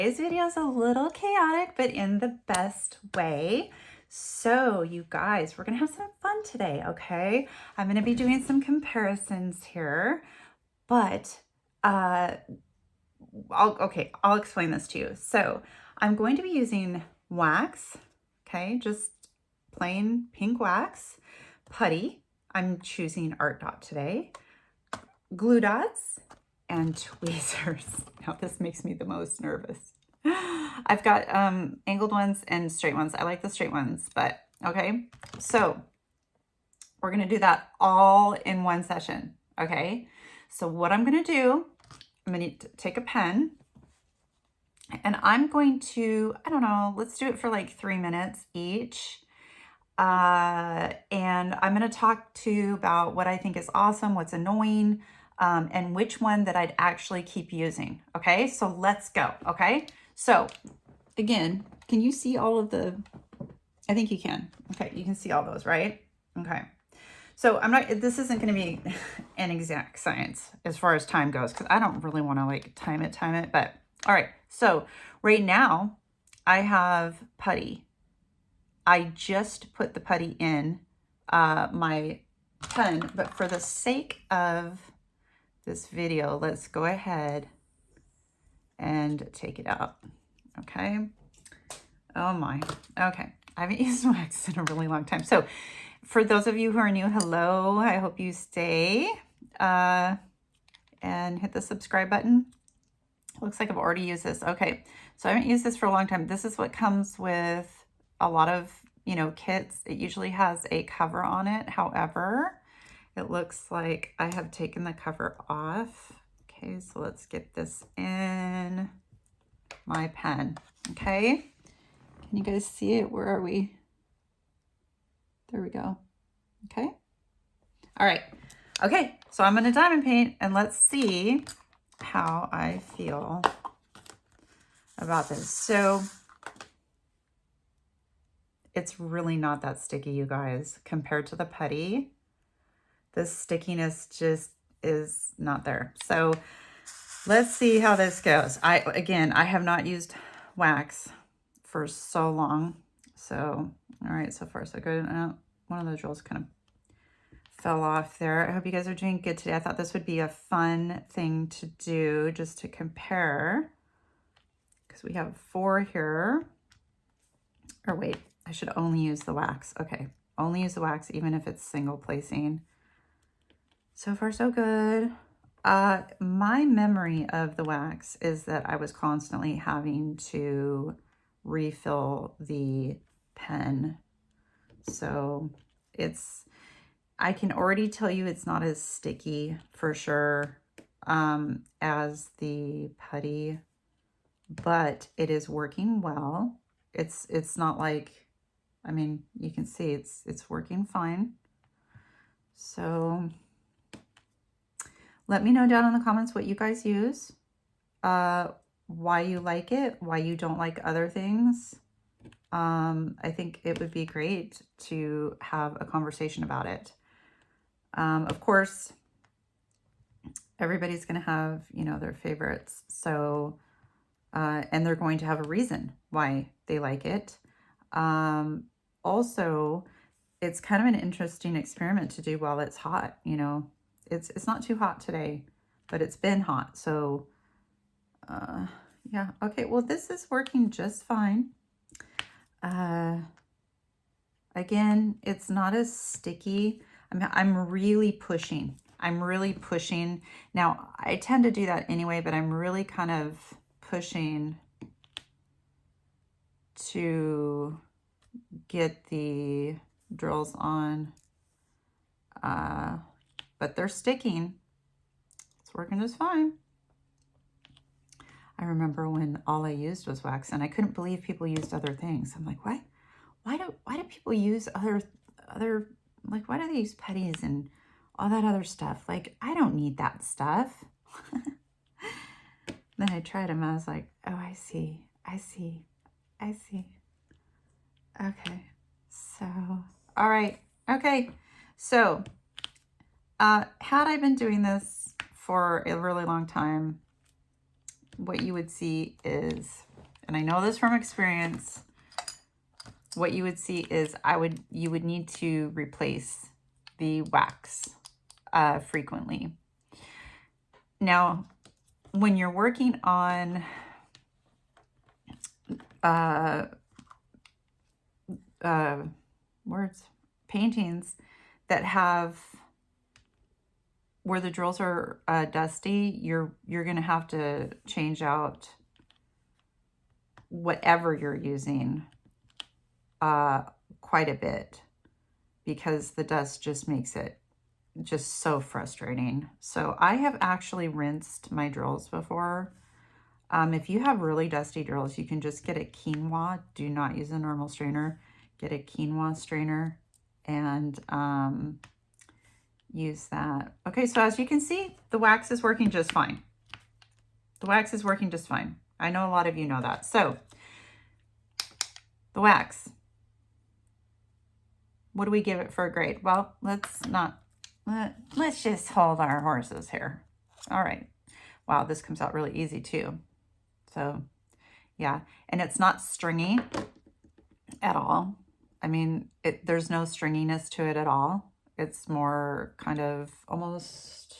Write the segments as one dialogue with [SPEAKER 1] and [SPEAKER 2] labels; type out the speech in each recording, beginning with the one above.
[SPEAKER 1] Today's video is a little chaotic, but in the best way. So you guys, we're gonna have some fun today, okay? I'm gonna be doing some comparisons here, but I'll explain this to you. So I'm going to be using wax, okay? Just plain pink wax, putty. I'm choosing Art Dot today, glue dots, and tweezers. Now this makes me the most nervous. I've got angled ones and straight ones. I like the straight ones, but okay. So we're gonna do that all in one session, okay? So what I'm gonna do, I'm gonna take a pen and I'm going to, I don't know, let's do it for like 3 minutes each. And I'm gonna talk to you about what I think is awesome, what's annoying, and which one that I'd actually keep using. Okay, so let's go. Okay, so again, can you see all of the, I think you can. Okay, you can see all those, right? Okay, so this isn't going to be an exact science as far as time goes, because I don't really want to like time it, but all right. So right now I have putty. I just put the putty in my pen, but for the sake of this video, let's go ahead and take it out. Okay. Oh my. Okay. I haven't used wax in a really long time. So for those of you who are new, hello. I hope you stay and hit the subscribe button. Looks like I've already used this. Okay. So I haven't used this for a long time. This is what comes with a lot of, you know, kits. It usually has a cover on it. However, it looks like I have taken the cover off. Okay, so let's get this in my pen. Okay, can you guys see it? Where are we? There we go. Okay, all right. Okay, so I'm gonna diamond paint and let's see how I feel about this. So it's really not that sticky, you guys, compared to the putty. The stickiness just is not there. So let's see how this goes. Again, I have not used wax for so long. So, all right, so far so good. One of those rolls kind of fell off there. I hope you guys are doing good today. I thought this would be a fun thing to do just to compare, because we have 4 here. Or wait, I should only use the wax. Okay, only use the wax even if it's single placing. So far, so good. My memory of the wax is that I was constantly having to refill the pen. So I can already tell you it's not as sticky for sure as the putty, but it is working well. It's not like, I mean, you can see it's working fine. So let me know down in the comments what you guys use, why you like it, why you don't like other things. I think it would be great to have a conversation about it. Of course, everybody's going to have, you know, their favorites. So, and they're going to have a reason why they like it. Also, it's kind of an interesting experiment to do while it's hot, you know. It's not too hot today, but it's been hot. So, yeah. Okay, well, this is working just fine. Again, it's not as sticky. I'm really pushing. I'm really pushing. Now, I tend to do that anyway, but I'm really kind of pushing to get the drills on. But they're sticking. It's working just fine. I remember when all I used was wax, and I couldn't believe people used other things. I'm like, what? Why do people use other like, why do they use putties and all that other stuff? Like, I don't need that stuff. Then I tried them. I was like, oh, I see. Okay. So, all right. Okay. So, had I been doing this for a really long time, what you would see is and I know this from experience, what you would see is you would need to replace the wax frequently. Now, when you're working on paintings that have where the drills are dusty, you're gonna have to change out whatever you're using quite a bit, because the dust just makes it just so frustrating. So I have actually rinsed my drills before. If you have really dusty drills, you can just get a quinoa. Do not use a normal strainer. Get a quinoa strainer and use that. Okay, so as you can see, the wax is working just fine. The wax is working just fine. I know a lot of you know that. So the wax, what do we give it for a grade? Well, let's just hold our horses here. All right. Wow, this comes out really easy too. So yeah, and it's not stringy at all. I mean, there's no stringiness to it at all. It's more kind of almost,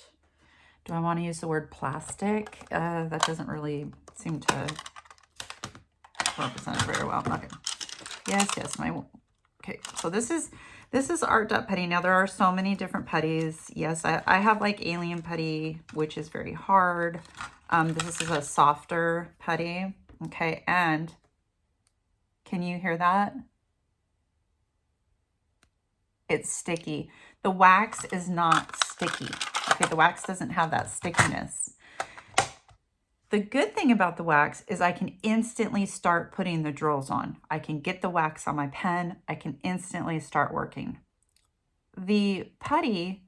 [SPEAKER 1] do I want to use the word plastic? That doesn't really seem to represent it very well. Okay. Yes, okay. So this is Art Dot Putty. Now there are so many different putties. Yes, I have like Alien Putty, which is very hard. This is a softer putty. Okay, and can you hear that? It's sticky. The wax is not sticky. Okay, the wax doesn't have that stickiness. The good thing about the wax is I can instantly start putting the drills on. I can get the wax on my pen. I can instantly start working. The putty,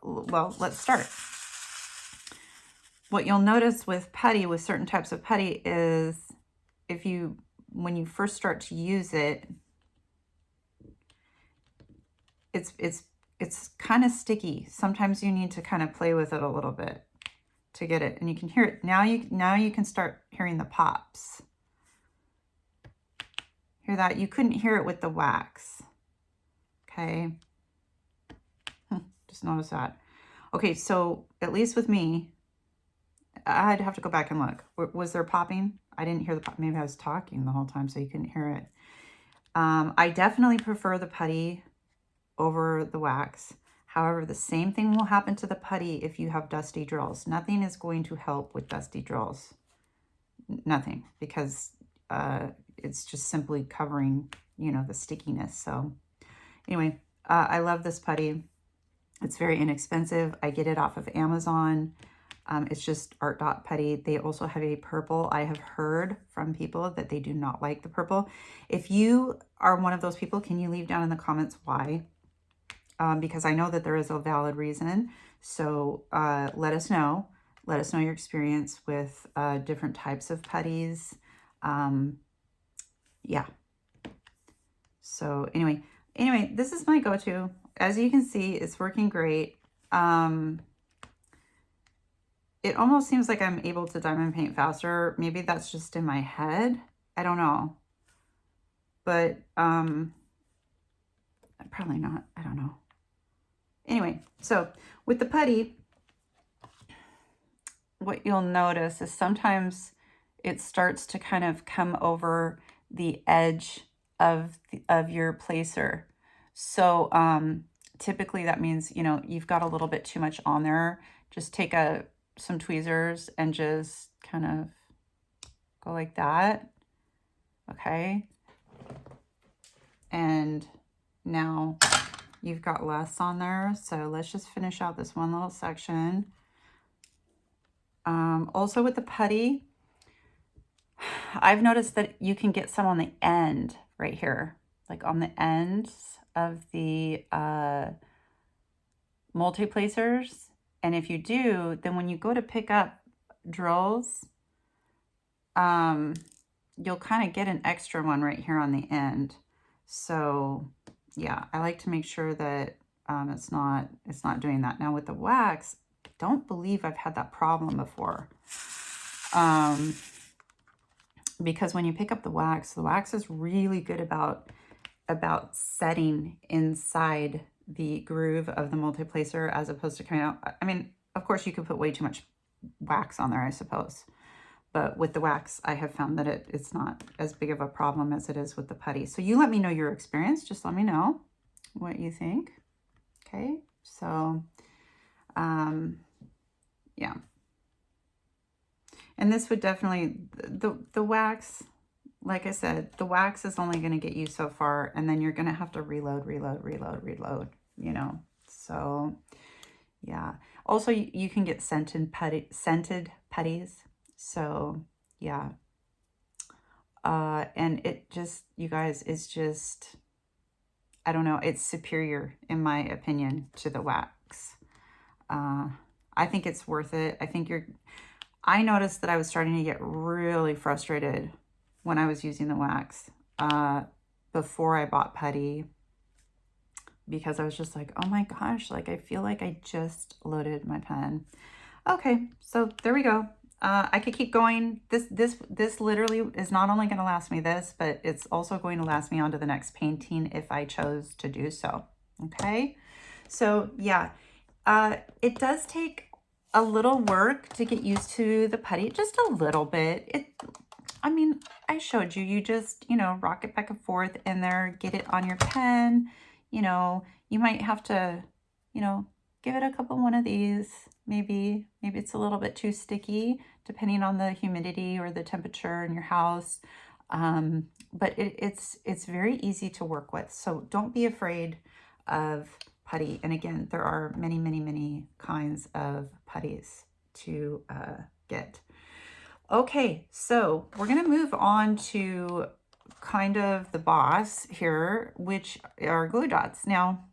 [SPEAKER 1] well, let's start. What you'll notice with putty, with certain types of putty, is when you first start to use it, it's kind of sticky. Sometimes you need to kind of play with it a little bit to get it, and you can hear it. Now you can start hearing the pops. Hear that? You couldn't hear it with the wax. Okay. Just notice that. Okay, so at least with me, I'd have to go back and look. Was there popping? I didn't hear the pop. Maybe I was talking the whole time, so you couldn't hear it. I definitely prefer the putty over the wax. However, the same thing will happen to the putty if you have dusty drills. Nothing is going to help with dusty drills. Nothing, because it's just simply covering, the stickiness. So anyway, I love this putty. It's very inexpensive. I get it off of Amazon. It's just Art Dot Putty. They also have a purple. I have heard from people that they do not like the purple. If you are one of those people, can you leave down in the comments why? Because I know that there is a valid reason. So let us know. Let us know your experience with different types of putties. Yeah. So anyway, this is my go-to. As you can see, it's working great. It almost seems like I'm able to diamond paint faster. Maybe that's just in my head. I don't know. But probably not. I don't know. Anyway, so with the putty, what you'll notice is sometimes it starts to kind of come over the edge of your placer. So typically that means, you've got a little bit too much on there. Just take some tweezers and just kind of go like that. Okay. And now you've got less on there. So let's just finish out this one little section. Also with the putty, I've noticed that you can get some on the end right here, like on the ends of the multi-placers. And if you do, then when you go to pick up drills, you'll kind of get an extra one right here on the end. So yeah, I like to make sure that it's not doing that. Now with the wax, I don't believe I've had that problem before. because when you pick up the wax is really good about setting inside the groove of the multi-placer as opposed to coming out. I mean, of course you could put way too much wax on there, I suppose. But with the wax, I have found that it's not as big of a problem as it is with the putty. So you let me know your experience. Just let me know what you think. Okay, so, yeah. And this would definitely, the wax, like I said, the wax is only going to get you so far, and then you're going to have to reload, you know. So, yeah. Also, you can get scented putties. So, yeah. And it just, you guys, it's just, I don't know, it's superior, in my opinion, to the wax. I think it's worth it. I noticed that I was starting to get really frustrated when I was using the wax before I bought putty, because I was just like, oh my gosh, like I feel like I just loaded my pen. Okay, so there we go. I could keep going. This literally is not only going to last me this, but it's also going to last me on to the next painting if I chose to do so. Okay, so yeah, it does take a little work to get used to the putty, just a little bit. I mean, I showed you, you just, you know, rock it back and forth in there, get it on your pen. You know, you might have to, you know, give it a couple one of these. Maybe it's a little bit too sticky, depending on the humidity or the temperature in your house. But it's very easy to work with. So don't be afraid of putty. And again, there are many kinds of putties to get. Okay, so we're going to move on to kind of the boss here, which are glue dots. Now,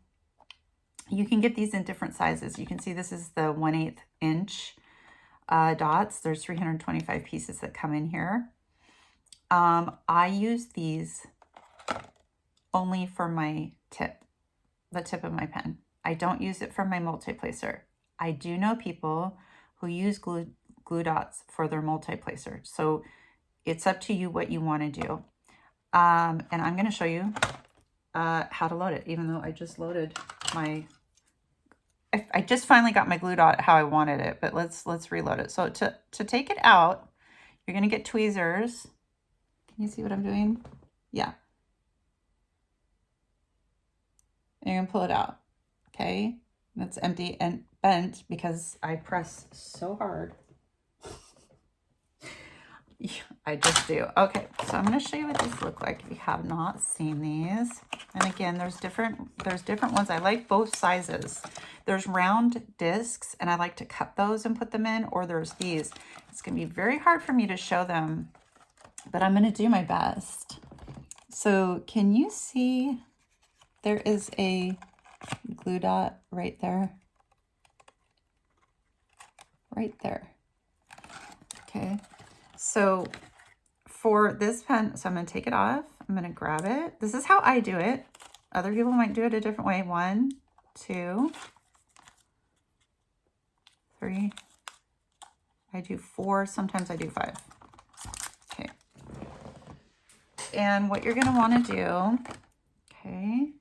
[SPEAKER 1] you can get these in different sizes. You can see this is the 1/8 inch dots. There's 325 pieces that come in here. I use these only for my tip, the tip of my pen. I don't use it for my multi-placer. I do know people who use glue dots for their multi-placer. So it's up to you what you want to do. And I'm going to show you how to load it, even though I just loaded my, I just finally got my glue dot how I wanted it, but let's reload it. So to take it out, you're going to get tweezers. Can you see what I'm doing? Yeah. And you're going to pull it out. Okay. That's empty and bent because I press so hard. I just do. Okay, so I'm going to show you what these look like if you have not seen these. And again, there's different ones. I like both sizes. There's round discs, and I like to cut those and put them in, or there's these. It's going to be very hard for me to show them, but I'm going to do my best. So can you see there is a glue dot right there? Right there. Okay. So for this pen, so I'm going to take it off. I'm going to grab it. This is how I do it. Other people might do it a different way. 1, 2, 3. I do 4. Sometimes I do 5. Okay. And what you're going to want to do, okay.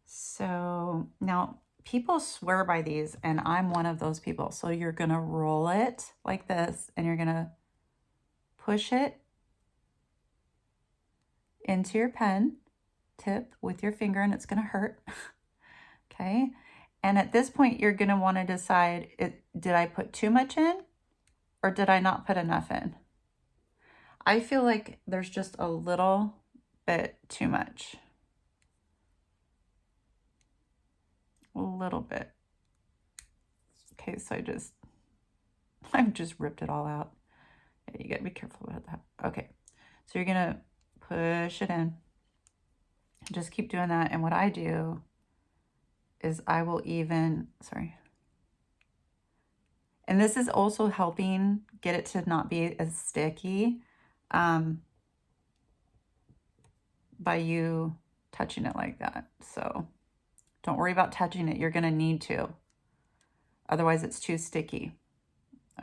[SPEAKER 1] So now people swear by these, and I'm one of those people. So you're going to roll it like this, and you're going to push it into your pen tip with your finger, and it's going to hurt. Okay. And at this point, you're going to want to decide, did I put too much in, or did I not put enough in? I feel like there's just a little bit too much. A little bit. Okay, so I've just ripped it all out. Yeah, you gotta be careful about that. Okay, so you're gonna push it in. Just keep doing that. And what I do is I will even, sorry. And this is also helping get it to not be as sticky by you touching it like that. So don't worry about touching it. You're going to need to. Otherwise, it's too sticky.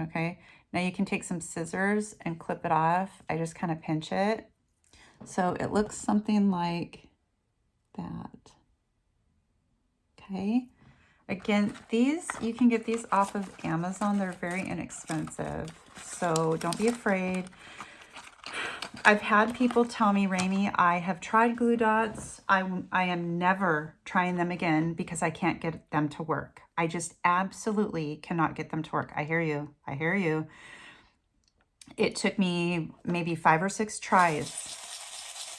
[SPEAKER 1] Okay? Now you can take some scissors and clip it off. I just kind of pinch it. So it looks something like that. Okay. Again, these, you can get these off of Amazon. They're very inexpensive. So don't be afraid. I've had people tell me, Raimi, I have tried glue dots. I am never trying them again because I can't get them to work. I just absolutely cannot get them to work. I hear you. I hear you. It took me maybe 5 or 6 tries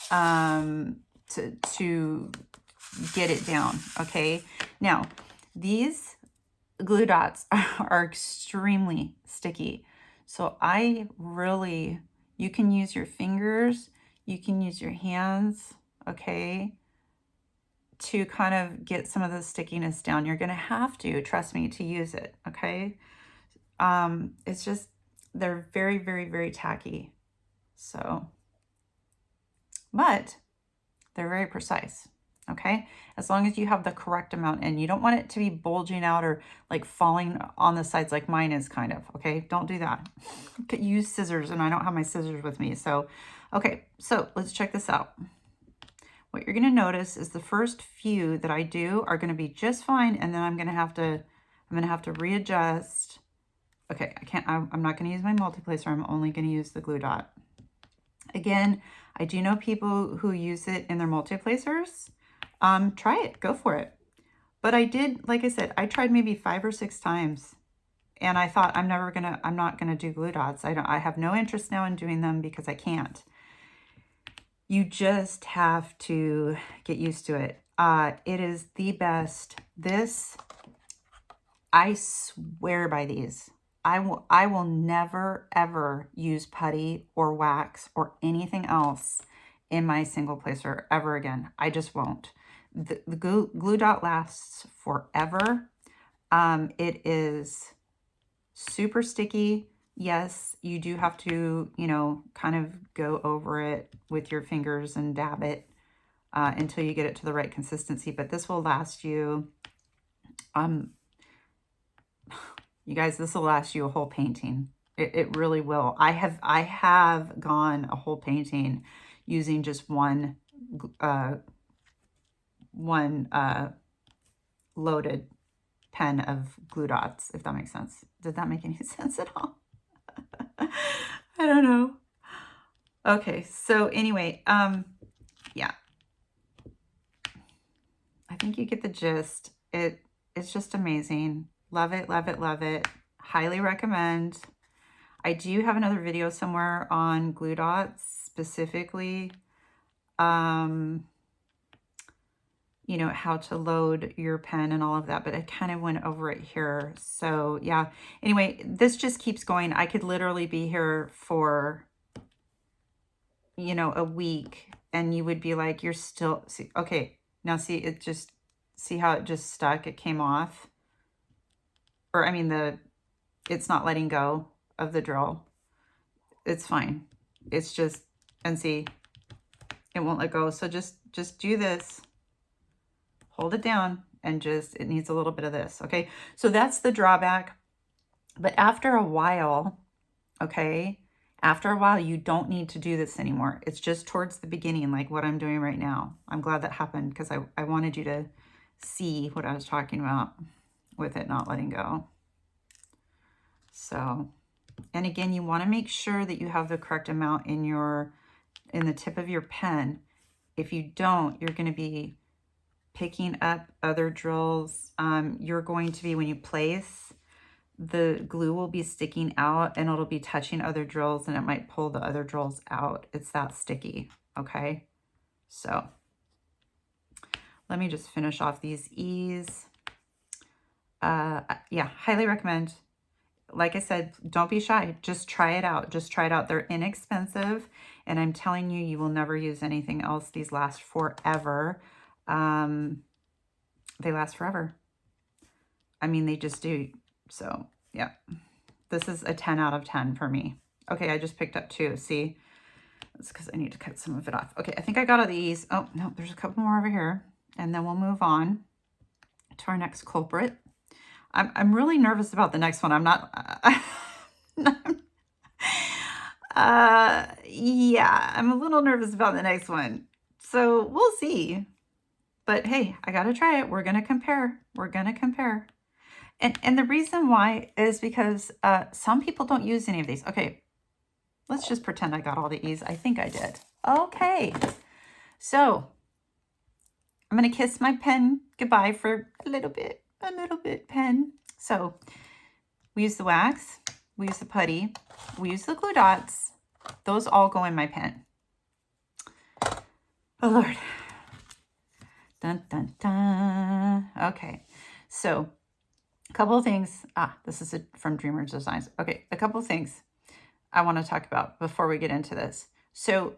[SPEAKER 1] to get it down. Okay. Now, these glue dots are extremely sticky. So I really, you can use your fingers, you can use your hands, okay, to kind of get some of the stickiness down. You're going to have to, trust me, to use it, okay? It's just, they're very, very, very tacky. So, but they're very precise, okay? As long as you have the correct amount, and you don't want it to be bulging out or like falling on the sides like mine is kind of, okay? Don't do that. Use scissors, and I don't have my scissors with me. So, okay, so let's check this out. What you're gonna notice is the first few that I do are gonna be just fine, and then I'm gonna have to readjust. Okay, I'm not gonna use my multi-placer. I'm only gonna use the glue dot. Again, I do know people who use it in their multi-placers. Try it, go for it. But I did, like I said, I tried maybe 5 or 6 times, and I thought I'm not gonna do glue dots. I have no interest now in doing them because I can't. You just have to get used to it. It is the best. This, I swear by these. I will never, ever use putty or wax or anything else in my single placer ever again. I just won't. The glue dot lasts forever. It is super sticky. Yes, you do have to, you know, kind of go over it with your fingers and dab it until you get it to the right consistency. But this will last you, you guys, this will last you a whole painting. It really will. I have gone a whole painting using just one loaded pen of glue dots, if that makes sense. Did that make any sense at all? I don't know. Okay, so anyway, yeah. I think you get the gist. It's just amazing. Love it, love it, love it. Highly recommend. I do have another video somewhere on glue dots specifically. You know, how to load your pen and all of that, but I kind of went over it here. So yeah, anyway, this just keeps going. I could literally be here for, you know, a week, and you would be like, you're still, see, okay, now see, it just, see how it just stuck? It came off. Or I mean, it's not letting go of the drill. It's fine. It's just, and see, it won't let go. So just do this. Hold it down, and just, it needs a little bit of this, okay? So that's the drawback. But after a while, okay, after a while, you don't need to do this anymore. It's just towards the beginning, like what I'm doing right now. I'm glad that happened because I wanted you to see what I was talking about with it not letting go. So, and again, you want to make sure that you have the correct amount in the tip of your pen. If you don't, you're going to be picking up other drills. You're going to be, when you place, the glue will be sticking out and it'll be touching other drills, and it might pull the other drills out. It's that sticky, okay? So let me just finish off these E's. Yeah, highly recommend. Like I said, don't be shy. Just try it out. Just try it out. They're inexpensive, and I'm telling you, you will never use anything else. These last forever. They last forever. I mean, they just do. So yeah, this is a 10 out of 10 for me. Okay, I just picked up 2. See, that's because I need to cut some of it off. Okay, I think I got all these. Oh no, there's a couple more over here, and then we'll move on to our next culprit. I'm really nervous about the next one. I'm not. Yeah, I'm a little nervous about the next one. So we'll see. But hey, I gotta try it. We're gonna compare. We're gonna compare. And the reason why is because some people don't use any of these. Okay, let's just pretend I got all the E's. I think I did. Okay, so I'm gonna kiss my pen goodbye for a little bit, pen. So we use the wax, we use the putty, we use the glue dots. Those all go in my pen. Oh Lord. Dun, dun, dun. Okay, so a couple of things. This is from Dreamers Designs. Okay, a couple of things I want to talk about before we get into this. So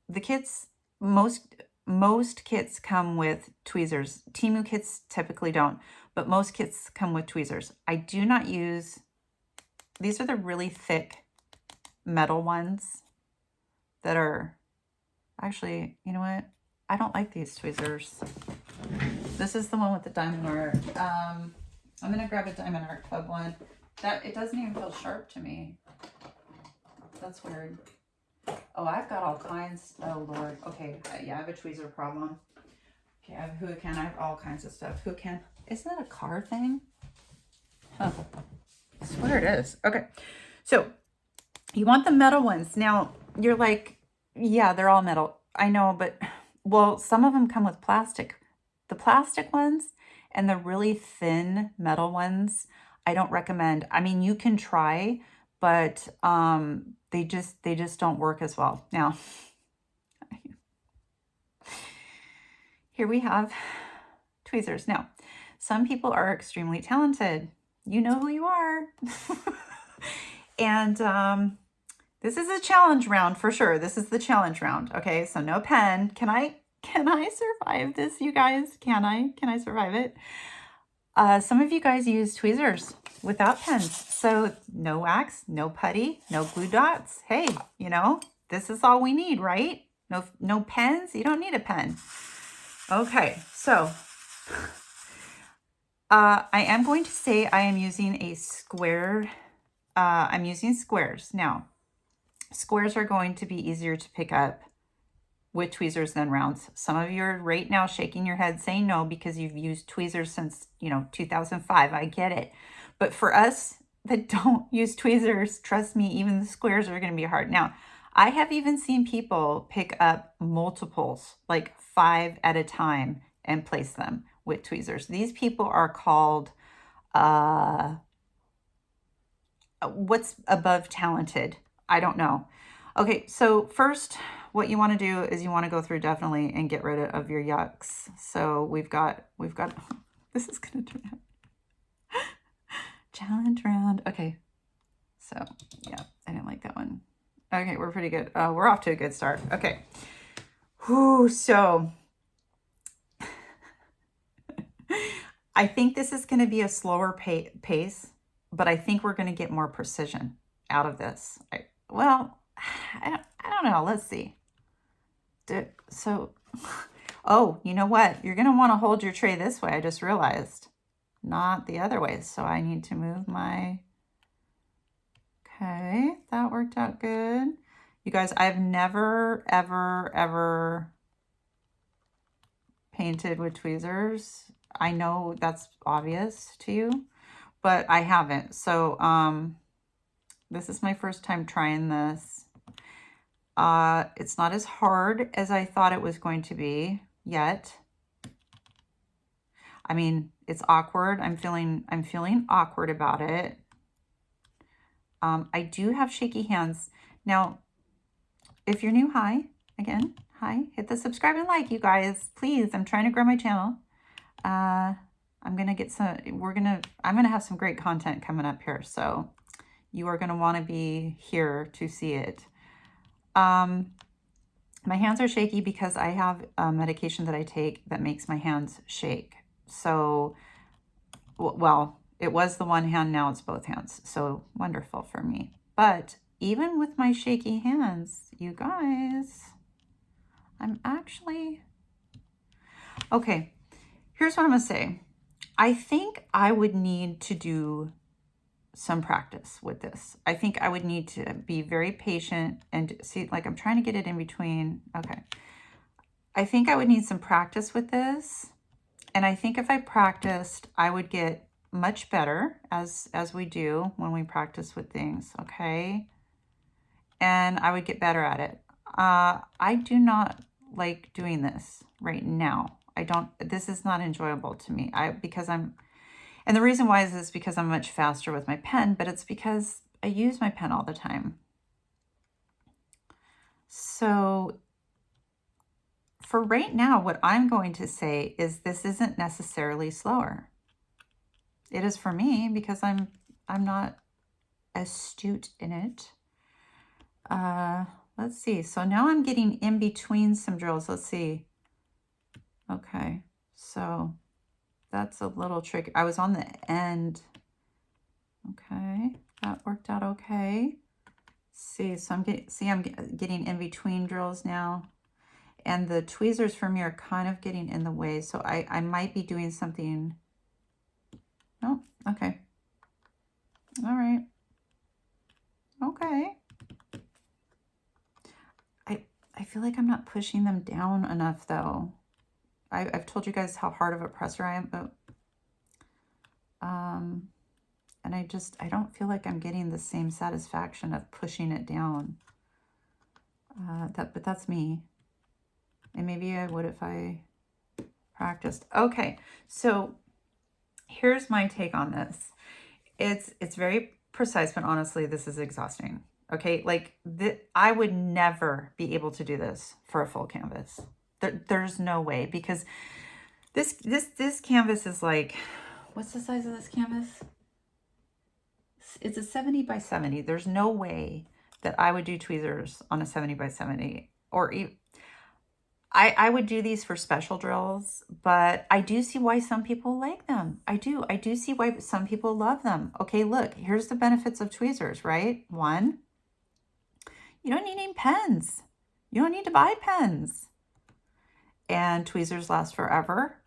[SPEAKER 1] the kits, most kits come with tweezers. Temu kits typically don't, but most kits come with tweezers. I do not use, these are the really thick metal ones that are, actually, you know what? I don't like these tweezers. This is the one with the diamond art. I'm gonna grab a Diamond Art Club one. It doesn't even feel sharp to me. That's weird. Oh, I've got all kinds. Oh Lord. Okay, yeah, I have a tweezer problem. Okay, I have who can. I have all kinds of stuff. Who can? Isn't that a car thing? Huh. I swear it is. Okay, so you want the metal ones. Now you're like, yeah, they're all metal. I know, but well, some of them come with plastic. The plastic ones and the really thin metal ones, I don't recommend. I mean, you can try, but they just don't work as well. Now, here we have tweezers. Now, some people are extremely talented. You know who you are. And this is a challenge round for sure. This is the challenge round. Okay, so no pen. Can I survive this, you guys? Can I survive it? Some of you guys use tweezers without pens. So no wax, no putty, no glue dots. Hey, you know, this is all we need, right? No pens. You don't need a pen. Okay, so I am going to say I am using a square. I'm using squares. Now, squares are going to be easier to pick up with tweezers than rounds. Some of you are right now shaking your head saying no because you've used tweezers since, 2005. I get it. But for us that don't use tweezers, trust me, even the squares are going to be hard. Now, I have even seen people pick up multiples, like 5 at a time, and place them with tweezers. These people are called, what's above talented? I don't know. Okay, so first, what you want to do is you want to go through definitely and get rid of your yucks. So we've got, this is going to turn out. Challenge round. Okay, so yeah, I didn't like that one. Okay, we're pretty good. We're off to a good start. Okay. Whew, so I think this is going to be a slower pace, but I think we're going to get more precision out of this. I don't know. Let's see. Oh, you know what? You're going to want to hold your tray this way. I just realized, not the other way. So I need to move my, okay, that worked out good. You guys, I've never, ever painted with tweezers. I know that's obvious to you, but I haven't. So, this is my first time trying this. It's not as hard as I thought it was going to be yet. I mean, it's awkward. I'm feeling awkward about it. I do have shaky hands. Now, if you're new, hi, again, hi, hit the subscribe and like, you guys, please. I'm trying to grow my channel. I'm going to get some, I'm going to have some great content coming up here. So you are going to want to be here to see it. My hands are shaky because I have a medication that I take that makes my hands shake. So, well, it was the one hand, now it's both hands. So wonderful for me. But even with my shaky hands, you guys, I'm actually, okay, here's what I'm going to say. I think I would need to do some practice with this. I think I would need to be very patient and see, like I'm trying to get it in between. Okay. I think I would need some practice with this. And I think if I practiced, I would get much better as we do when we practice with things, okay? And I would get better at it. I do not like doing this right now. This is not enjoyable to me. And the reason why is because I'm much faster with my pen, but it's because I use my pen all the time. So for right now, what I'm going to say is this isn't necessarily slower. It is for me because I'm not astute in it. Let's see. So now I'm getting in between some drills. Let's see. Okay. So that's a little tricky. I was on the end. Okay. That worked out okay. See, so I'm getting in between drills now. And the tweezers for me are kind of getting in the way. So I might be doing something. Oh, okay. All right. Okay. I feel like I'm not pushing them down enough though. I've told you guys how hard of a presser I am, but and I don't feel like I'm getting the same satisfaction of pushing it down. But that's me. And maybe I would if I practiced. Okay, so here's my take on this. It's very precise, but honestly, this is exhausting. Okay, like I would never be able to do this for a full canvas. There's no way, because this canvas is like, what's the size of this canvas? It's a 70 by 70. There's no way that I would do tweezers on a 70 by 70, or I would do these for special drills, but I do see why some people like them. I do see why some people love them. Okay, look, here's the benefits of tweezers, right? One, you don't need any pens. You don't need to buy pens. And tweezers last forever.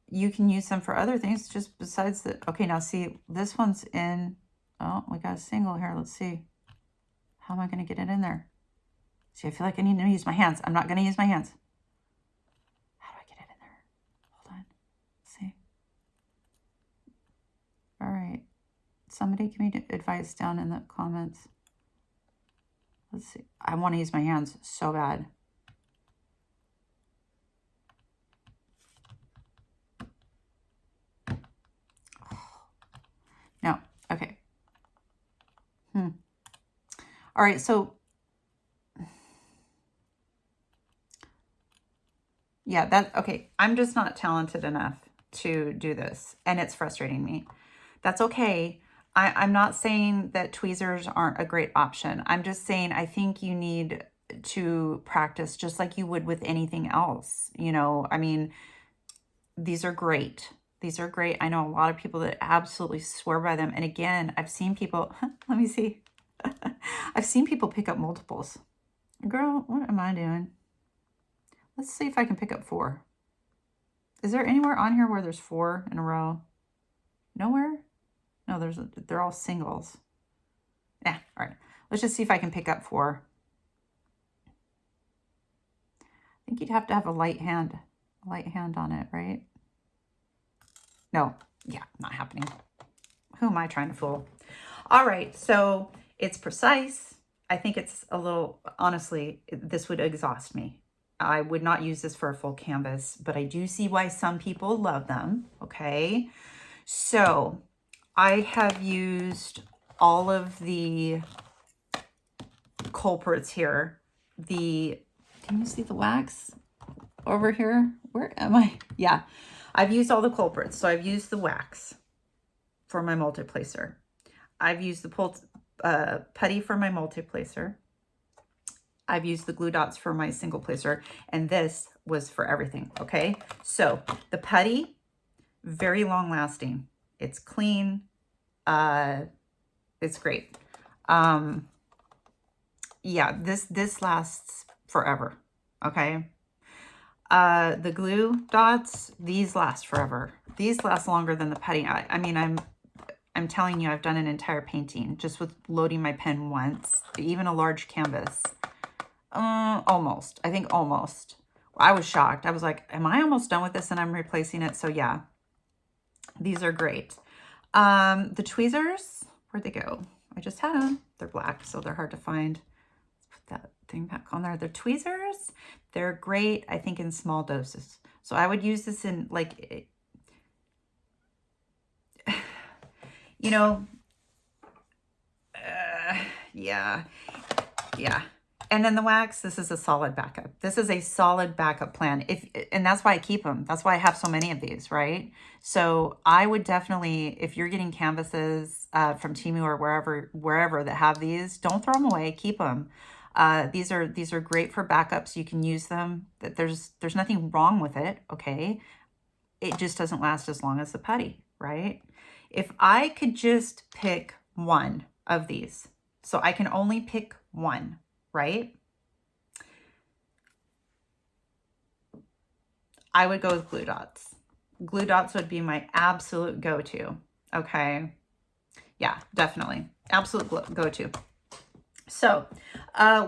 [SPEAKER 1] You can use them for other things just besides the, okay, now see, this one's in, oh, we got a single here. Let's see. How am I going to get it in there? See, I feel like I need to use my hands. I'm not going to use my hands. How do I get it in there? Hold on. Let's see. All right. Somebody give me advice down in the comments. Let's see. I want to use my hands so bad. No. Okay. All right. So, yeah, okay. I'm just not talented enough to do this, and it's frustrating me. That's okay. I'm not saying that tweezers aren't a great option. I'm just saying I think you need to practice just like you would with anything else. You know, I mean, these are great. These are great. I know a lot of people that absolutely swear by them. And again, I've seen people, let me see. I've seen people pick up multiples. Girl, what am I doing? Let's see if I can pick up 4. Is there anywhere on here where there's 4 in a row? Nowhere? No, they're all singles. Yeah, all right. Let's just see if I can pick up 4. I think you'd have to have a light hand on it, right? No, yeah, not happening. Who am I trying to fool? All right, so it's precise. I think it's a little, honestly, this would exhaust me. I would not use this for a full canvas, but I do see why some people love them, okay? So I have used all of the culprits here. Can you see the wax over here? Where am I? Yeah, I've used all the culprits. So I've used the wax for my multi-placer. I've used the putty for my multi-placer. I've used the glue dots for my single placer, and this was for everything, okay? So the putty, very long lasting. It's clean. It's great. Yeah, this lasts forever, okay? The glue dots, these last forever. These last longer than the putty. I mean, I'm telling you, I've done an entire painting just with loading my pen once, even a large canvas. Almost. I think almost. I was shocked. I was like, am I almost done with this and I'm replacing it? So yeah, these are great. The tweezers, where'd they go? I just had them. They're black, so they're hard to find. Let's put that thing back on there. The tweezers, they're great, I think, in small doses. So I would use this in, like, you know, yeah. And then the wax, this is a solid backup. This is a solid backup plan. And that's why I keep them. That's why I have so many of these, right? So I would definitely, if you're getting canvases from Temu or wherever that have these, don't throw them away. Keep them. These are great for backups. You can use them. There's nothing wrong with it. Okay, it just doesn't last as long as the putty, right? If I could just pick one of these, so I can only pick one, right? I would go with glue dots. Glue dots would be my absolute go-to. Okay. Yeah, definitely. Absolute go-to. So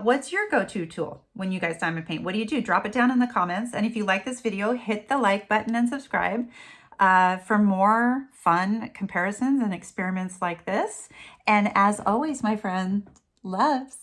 [SPEAKER 1] what's your go-to tool when you guys diamond paint? What do you do? Drop it down in the comments. And if you like this video, hit the like button and subscribe for more fun comparisons and experiments like this. And as always, my friend, loves.